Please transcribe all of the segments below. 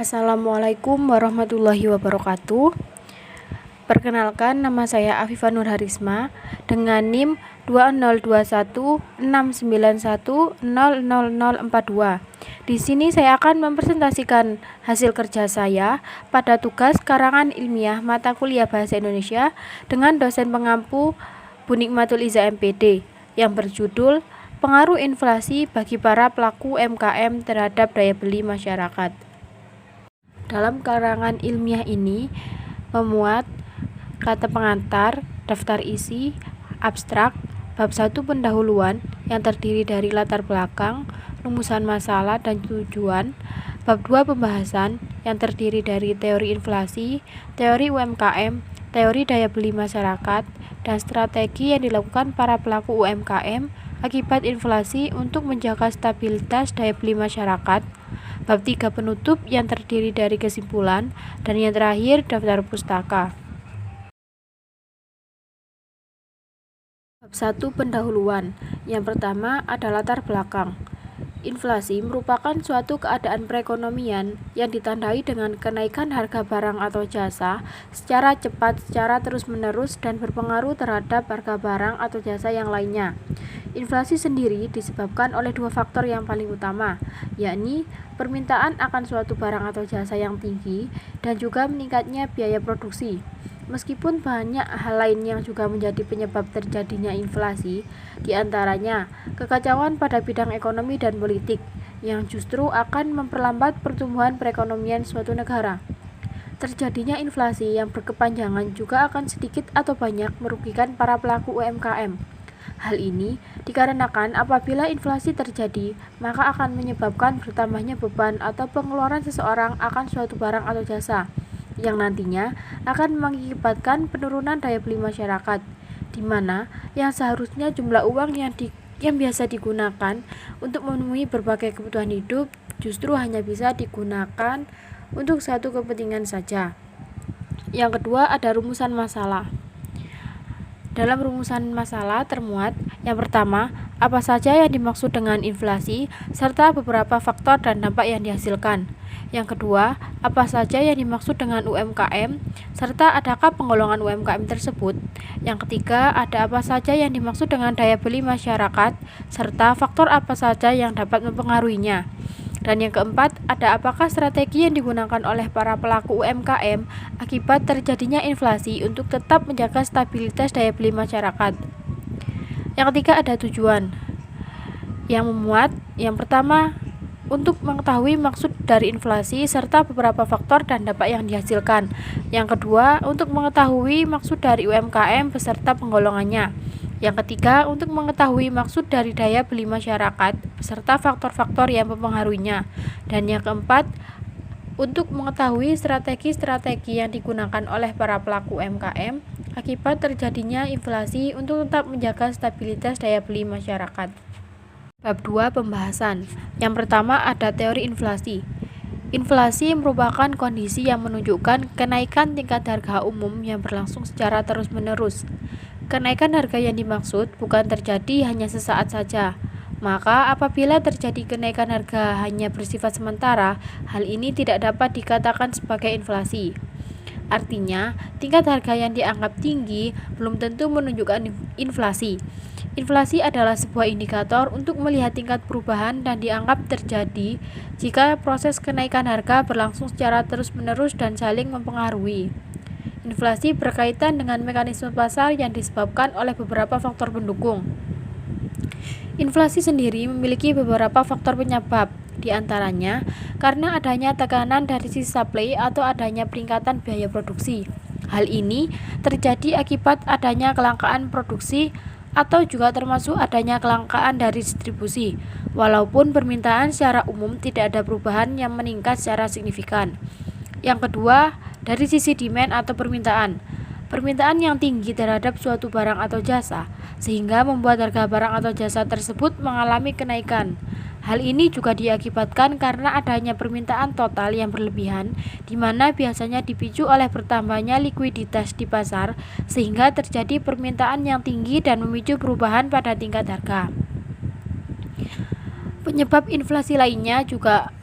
Assalamualaikum warahmatullahi wabarakatuh. Perkenalkan, nama saya Afifah Nur Harisma dengan NIM 202169100042. Di sini saya akan mempresentasikan hasil kerja saya pada tugas karangan ilmiah mata kuliah Bahasa Indonesia dengan dosen pengampu Bu Nikmatul Iza MPD yang berjudul Pengaruh Inflasi bagi para pelaku UMKM terhadap daya beli masyarakat. Dalam karangan ilmiah ini memuat kata pengantar, daftar isi, abstrak, bab 1 pendahuluan yang terdiri dari latar belakang, rumusan masalah dan tujuan, bab 2 pembahasan yang terdiri dari teori inflasi, teori UMKM, teori daya beli masyarakat, dan strategi yang dilakukan para pelaku UMKM akibat inflasi untuk menjaga stabilitas daya beli masyarakat. Bab 3 penutup yang terdiri dari kesimpulan, dan yang terakhir daftar pustaka. Bab 1 pendahuluan. Yang pertama ada latar belakang. Inflasi merupakan suatu keadaan perekonomian yang ditandai dengan kenaikan harga barang atau jasa secara cepat, secara terus-menerus, dan berpengaruh terhadap harga barang atau jasa yang lainnya. Inflasi sendiri disebabkan oleh dua faktor yang paling utama, yakni permintaan akan suatu barang atau jasa yang tinggi dan juga meningkatnya biaya produksi. Meskipun banyak hal lain yang juga menjadi penyebab terjadinya inflasi, diantaranya kekacauan pada bidang ekonomi dan politik, yang justru akan memperlambat pertumbuhan perekonomian suatu negara. Terjadinya inflasi yang berkepanjangan juga akan sedikit atau banyak merugikan para pelaku UMKM. Hal ini dikarenakan apabila inflasi terjadi, maka akan menyebabkan bertambahnya beban atau pengeluaran seseorang akan suatu barang atau jasa, yang nantinya akan mengakibatkan penurunan daya beli masyarakat, di mana yang seharusnya jumlah uang yang biasa digunakan untuk memenuhi berbagai kebutuhan hidup justru hanya bisa digunakan untuk satu kepentingan saja. Yang kedua ada rumusan masalah. Dalam rumusan masalah termuat yang pertama, apa saja yang dimaksud dengan inflasi serta beberapa faktor dan dampak yang dihasilkan. Yang kedua, apa saja yang dimaksud dengan UMKM serta adakah penggolongan UMKM tersebut. Yang ketiga, ada apa saja yang dimaksud dengan daya beli masyarakat serta faktor apa saja yang dapat mempengaruhinya. Dan yang keempat, ada apakah strategi yang digunakan oleh para pelaku UMKM akibat terjadinya inflasi untuk tetap menjaga stabilitas daya beli masyarakat. Yang ketiga ada tujuan yang memuat yang pertama untuk mengetahui maksud dari inflasi serta beberapa faktor dan dampak yang dihasilkan. Yang kedua, untuk mengetahui maksud dari UMKM beserta penggolongannya. Yang ketiga, untuk mengetahui maksud dari daya beli masyarakat beserta faktor-faktor yang mempengaruhinya. Dan yang keempat, untuk mengetahui strategi-strategi yang digunakan oleh para pelaku UMKM akibat terjadinya inflasi untuk tetap menjaga stabilitas daya beli masyarakat. Bab 2 pembahasan. Yang pertama ada teori inflasi. Inflasi merupakan kondisi yang menunjukkan kenaikan tingkat harga umum yang berlangsung secara terus-menerus. Kenaikan harga yang dimaksud bukan terjadi hanya sesaat saja. Maka apabila terjadi kenaikan harga hanya bersifat sementara, hal ini tidak dapat dikatakan sebagai inflasi. Artinya, tingkat harga yang dianggap tinggi belum tentu menunjukkan inflasi. Inflasi adalah sebuah indikator untuk melihat tingkat perubahan dan dianggap terjadi jika proses kenaikan harga berlangsung secara terus-menerus dan saling mempengaruhi. Inflasi berkaitan dengan mekanisme pasar yang disebabkan oleh beberapa faktor pendukung. Inflasi sendiri memiliki beberapa faktor penyebab, di antaranya karena adanya tekanan dari sisi supply atau adanya peningkatan biaya produksi. Hal ini terjadi akibat adanya kelangkaan produksi atau juga termasuk adanya kelangkaan dari distribusi, walaupun permintaan secara umum tidak ada perubahan yang meningkat secara signifikan. Yang kedua, dari sisi demand atau permintaan. Permintaan yang tinggi terhadap suatu barang atau jasa, sehingga membuat harga barang atau jasa tersebut mengalami kenaikan. Hal ini juga diakibatkan karena adanya permintaan total yang berlebihan, di mana biasanya dipicu oleh bertambahnya likuiditas di pasar, sehingga terjadi permintaan yang tinggi dan memicu perubahan pada tingkat harga. Penyebab inflasi lainnya juga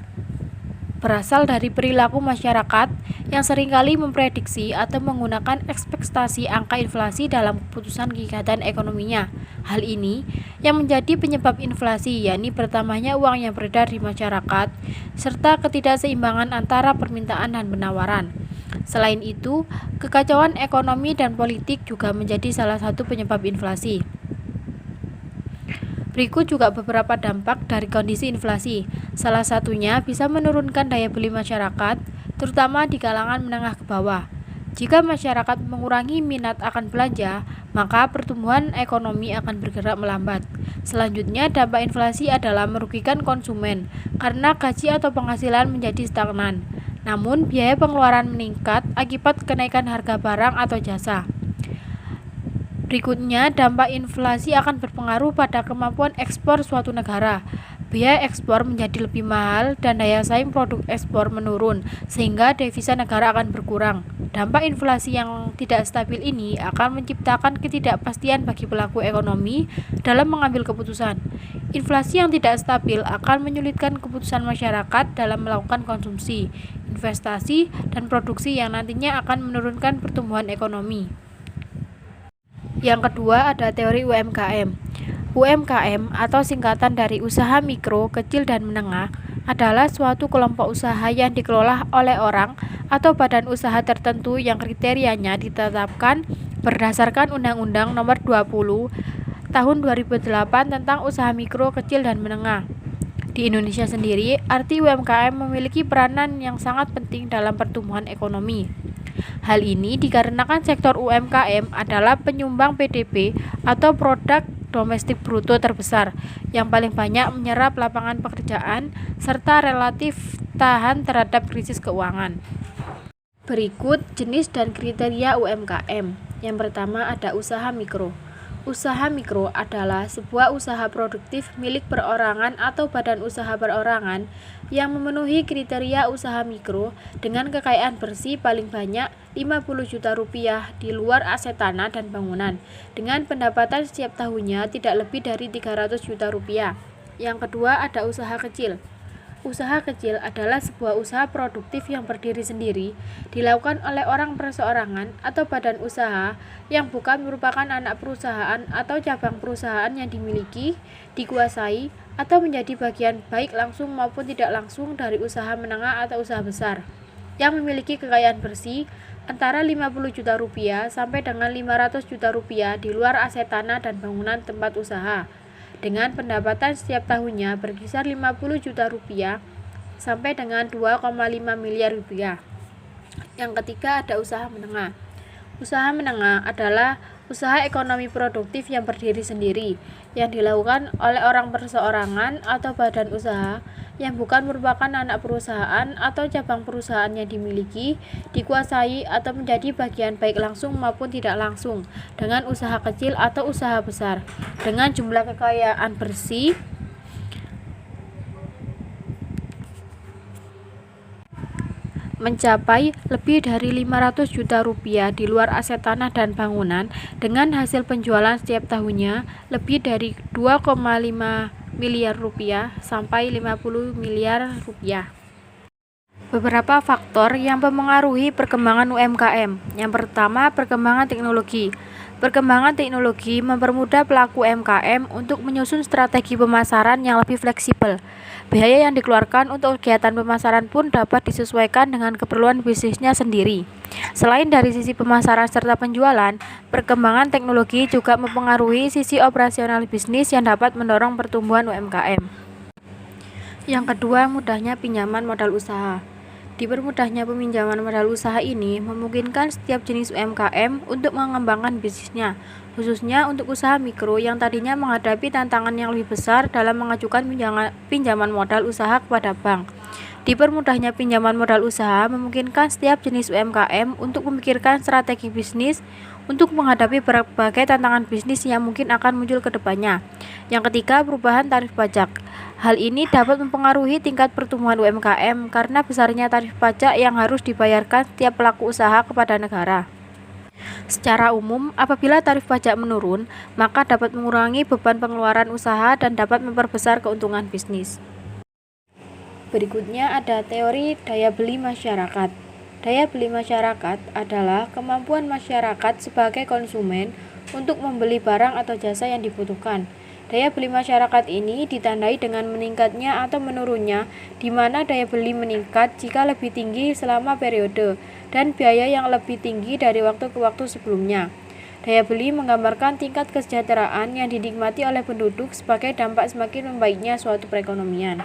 berasal dari perilaku masyarakat yang seringkali memprediksi atau menggunakan ekspektasi angka inflasi dalam keputusan kegiatan ekonominya. Hal ini yang menjadi penyebab inflasi, yakni bertambahnya uang yang beredar di masyarakat, serta ketidakseimbangan antara permintaan dan penawaran. Selain itu, kekacauan ekonomi dan politik juga menjadi salah satu penyebab inflasi. Berikut juga beberapa dampak dari kondisi inflasi. Salah satunya bisa menurunkan daya beli masyarakat, terutama di kalangan menengah ke bawah. Jika masyarakat mengurangi minat akan belanja, maka pertumbuhan ekonomi akan bergerak melambat. Selanjutnya, dampak inflasi adalah merugikan konsumen karena gaji atau penghasilan menjadi stagnan. Namun, biaya pengeluaran meningkat akibat kenaikan harga barang atau jasa. Berikutnya, dampak inflasi akan berpengaruh pada kemampuan ekspor suatu negara. Biaya ekspor menjadi lebih mahal dan daya saing produk ekspor menurun, sehingga devisa negara akan berkurang. Dampak inflasi yang tidak stabil ini akan menciptakan ketidakpastian bagi pelaku ekonomi dalam mengambil keputusan. Inflasi yang tidak stabil akan menyulitkan keputusan masyarakat dalam melakukan konsumsi, investasi, dan produksi yang nantinya akan menurunkan pertumbuhan ekonomi. Yang kedua ada teori UMKM. UMKM atau singkatan dari usaha mikro, kecil, dan menengah adalah suatu kelompok usaha yang dikelola oleh orang atau badan usaha tertentu yang kriterianya ditetapkan berdasarkan Undang-Undang Nomor 20 Tahun 2008 tentang usaha mikro, kecil, dan menengah. Di Indonesia sendiri, arti UMKM memiliki peranan yang sangat penting dalam pertumbuhan ekonomi. Hal ini dikarenakan sektor UMKM adalah penyumbang PDB atau produk domestik bruto terbesar, yang paling banyak menyerap lapangan pekerjaan serta relatif tahan terhadap krisis keuangan. Berikut jenis dan kriteria UMKM. Yang pertama ada usaha mikro. Usaha mikro adalah sebuah usaha produktif milik perorangan atau badan usaha perorangan yang memenuhi kriteria usaha mikro dengan kekayaan bersih paling banyak 50 juta rupiah di luar aset tanah dan bangunan, dengan pendapatan setiap tahunnya tidak lebih dari 300 juta rupiah. Yang kedua ada usaha kecil. Usaha kecil adalah sebuah usaha produktif yang berdiri sendiri, dilakukan oleh orang perseorangan atau badan usaha yang bukan merupakan anak perusahaan atau cabang perusahaan yang dimiliki, dikuasai, atau menjadi bagian baik langsung maupun tidak langsung dari usaha menengah atau usaha besar, yang memiliki kekayaan bersih antara 50 juta rupiah sampai dengan 500 juta rupiah di luar aset tanah dan bangunan tempat usaha, dengan pendapatan setiap tahunnya berkisar 50 juta rupiah sampai dengan 2,5 miliar rupiah. Yang ketiga ada usaha menengah. Usaha menengah adalah usaha ekonomi produktif yang berdiri sendiri, yang dilakukan oleh orang perseorangan atau badan usaha yang bukan merupakan anak perusahaan atau cabang perusahaan yang dimiliki, dikuasai, atau menjadi bagian baik langsung maupun tidak langsung dengan usaha kecil atau usaha besar, dengan jumlah kekayaan bersih mencapai lebih dari 500 juta rupiah di luar aset tanah dan bangunan, dengan hasil penjualan setiap tahunnya lebih dari 2,5 miliar rupiah sampai 50 miliar rupiah. Beberapa faktor yang mempengaruhi perkembangan UMKM. Yang pertama, perkembangan teknologi. Perkembangan teknologi mempermudah pelaku UMKM untuk menyusun strategi pemasaran yang lebih fleksibel. Biaya yang dikeluarkan untuk kegiatan pemasaran pun dapat disesuaikan dengan keperluan bisnisnya sendiri. Selain dari sisi pemasaran serta penjualan, perkembangan teknologi juga mempengaruhi sisi operasional bisnis yang dapat mendorong pertumbuhan UMKM. Yang kedua, mudahnya pinjaman modal usaha. Dipermudahnya peminjaman modal usaha ini memungkinkan setiap jenis UMKM untuk mengembangkan bisnisnya, khususnya untuk usaha mikro yang tadinya menghadapi tantangan yang lebih besar dalam mengajukan pinjaman modal usaha kepada bank. Dipermudahnya pinjaman modal usaha memungkinkan setiap jenis UMKM untuk memikirkan strategi bisnis untuk menghadapi berbagai tantangan bisnis yang mungkin akan muncul ke depannya. Yang ketiga, perubahan tarif pajak. Hal ini dapat mempengaruhi tingkat pertumbuhan UMKM karena besarnya tarif pajak yang harus dibayarkan setiap pelaku usaha kepada negara. Secara umum, apabila tarif pajak menurun, maka dapat mengurangi beban pengeluaran usaha dan dapat memperbesar keuntungan bisnis. Berikutnya ada teori daya beli masyarakat. Daya beli masyarakat adalah kemampuan masyarakat sebagai konsumen untuk membeli barang atau jasa yang dibutuhkan. Daya beli masyarakat ini ditandai dengan meningkatnya atau menurunnya, di mana daya beli meningkat jika lebih tinggi selama periode, dan biaya yang lebih tinggi dari waktu ke waktu sebelumnya. Daya beli menggambarkan tingkat kesejahteraan yang dinikmati oleh penduduk sebagai dampak semakin membaiknya suatu perekonomian.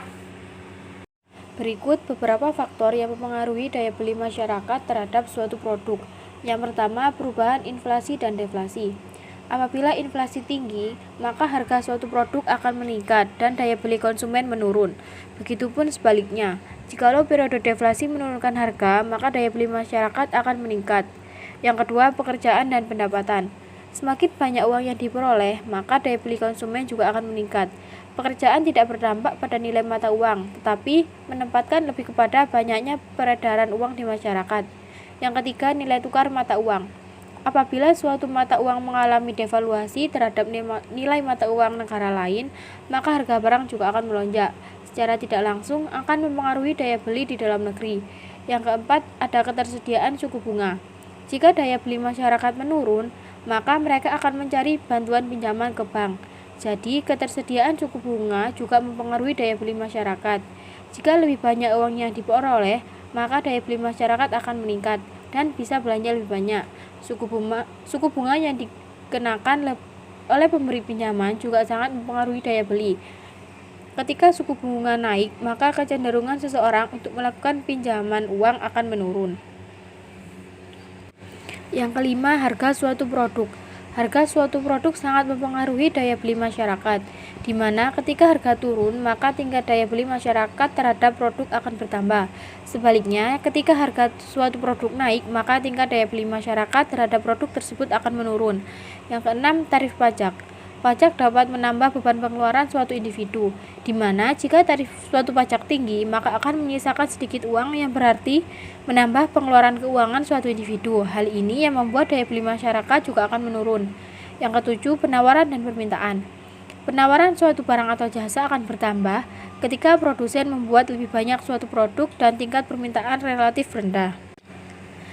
Berikut beberapa faktor yang mempengaruhi daya beli masyarakat terhadap suatu produk. Yang pertama, perubahan inflasi dan deflasi. Apabila inflasi tinggi, maka harga suatu produk akan meningkat dan daya beli konsumen menurun. Begitupun sebaliknya, jikalau periode deflasi menurunkan harga, maka daya beli masyarakat akan meningkat. Yang kedua, pekerjaan dan pendapatan. Semakin banyak uang yang diperoleh, maka daya beli konsumen juga akan meningkat. Pekerjaan tidak berdampak pada nilai mata uang, tetapi menempatkan lebih kepada banyaknya peredaran uang di masyarakat. Yang ketiga, nilai tukar mata uang. Apabila suatu mata uang mengalami devaluasi terhadap nilai mata uang negara lain, maka harga barang juga akan melonjak. Secara tidak langsung akan mempengaruhi daya beli di dalam negeri. Yang keempat, ada ketersediaan suku bunga. Jika daya beli masyarakat menurun, maka mereka akan mencari bantuan pinjaman ke bank. Jadi, ketersediaan suku bunga juga mempengaruhi daya beli masyarakat. Jika lebih banyak uang yang diperoleh, maka daya beli masyarakat akan meningkat dan bisa belanja lebih banyak. Suku bunga yang dikenakan oleh pemberi pinjaman juga sangat mempengaruhi daya beli. Ketika suku bunga naik, maka kecenderungan seseorang untuk melakukan pinjaman uang akan menurun. Yang kelima, harga suatu produk. Harga suatu produk sangat mempengaruhi daya beli masyarakat, di mana ketika harga turun, maka tingkat daya beli masyarakat terhadap produk akan bertambah. Sebaliknya, ketika harga suatu produk naik, maka tingkat daya beli masyarakat terhadap produk tersebut akan menurun. Yang keenam, tarif pajak. Pajak dapat menambah beban pengeluaran suatu individu, di mana jika tarif suatu pajak tinggi, maka akan menyisakan sedikit uang yang berarti menambah pengeluaran keuangan suatu individu. Hal ini yang membuat daya beli masyarakat juga akan menurun. Yang ketujuh, penawaran dan permintaan. Penawaran suatu barang atau jasa akan bertambah ketika produsen membuat lebih banyak suatu produk dan tingkat permintaan relatif rendah,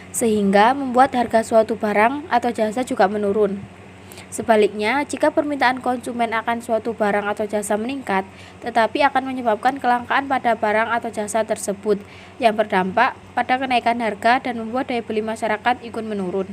sehingga membuat harga suatu barang atau jasa juga menurun. Sebaliknya, jika permintaan konsumen akan suatu barang atau jasa meningkat, tetapi akan menyebabkan kelangkaan pada barang atau jasa tersebut, yang berdampak pada kenaikan harga dan membuat daya beli masyarakat ikut menurun.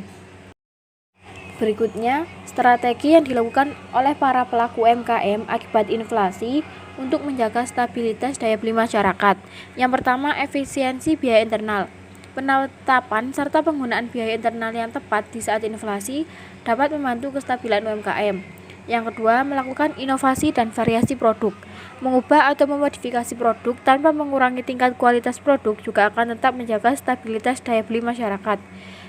Berikutnya, strategi yang dilakukan oleh para pelaku UMKM akibat inflasi untuk menjaga stabilitas daya beli masyarakat. Yang pertama, efisiensi biaya internal. Penetapan serta penggunaan biaya internal yang tepat di saat inflasi dapat membantu kestabilan UMKM. Yang kedua, melakukan inovasi dan variasi produk. Mengubah atau memodifikasi produk tanpa mengurangi tingkat kualitas produk juga akan tetap menjaga stabilitas daya beli masyarakat.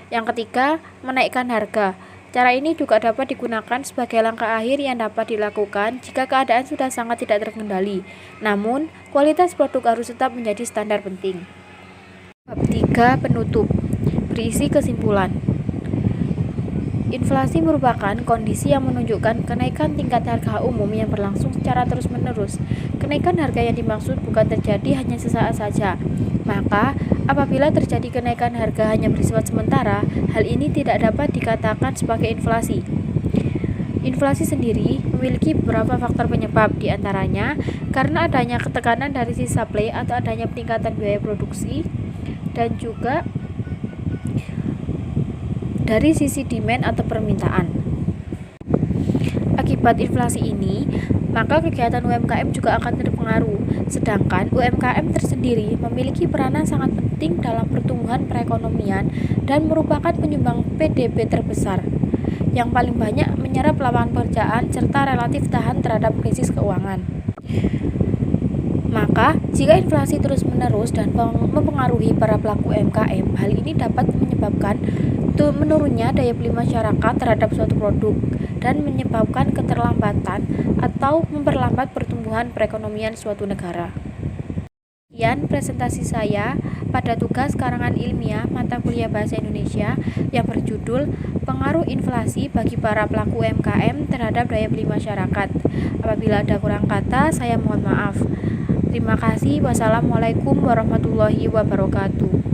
Yang ketiga, menaikkan harga. Cara ini juga dapat digunakan sebagai langkah akhir yang dapat dilakukan jika keadaan sudah sangat tidak terkendali. Namun, kualitas produk harus tetap menjadi standar penting. Bab 3, penutup. Berisi kesimpulan. Inflasi merupakan kondisi yang menunjukkan kenaikan tingkat harga umum yang berlangsung secara terus-menerus. Kenaikan harga yang dimaksud bukan terjadi hanya sesaat saja. Maka, apabila terjadi kenaikan harga hanya bersifat sementara, hal ini tidak dapat dikatakan sebagai inflasi. Inflasi sendiri memiliki beberapa faktor penyebab, di antaranya karena adanya ketekanan dari sisi supply atau adanya peningkatan biaya produksi, dan juga dari sisi demand atau permintaan. Akibat inflasi ini, maka kegiatan UMKM juga akan terpengaruh. Sedangkan UMKM tersendiri memiliki peranan sangat penting dalam pertumbuhan perekonomian dan merupakan penyumbang PDB terbesar, yang paling banyak menyerap lapangan pekerjaan serta relatif tahan terhadap krisis keuangan. Maka, jika inflasi terus-menerus dan mempengaruhi para pelaku UMKM, hal ini dapat menyebabkan menurunnya daya beli masyarakat terhadap suatu produk dan menyebabkan keterlambatan atau memperlambat pertumbuhan perekonomian suatu negara. Sekian presentasi saya pada tugas karangan ilmiah mata kuliah Bahasa Indonesia yang berjudul Pengaruh Inflasi bagi para pelaku UMKM terhadap daya beli masyarakat. Apabila ada kurang kata, saya mohon maaf. Terima kasih. Wassalamualaikum warahmatullahi wabarakatuh.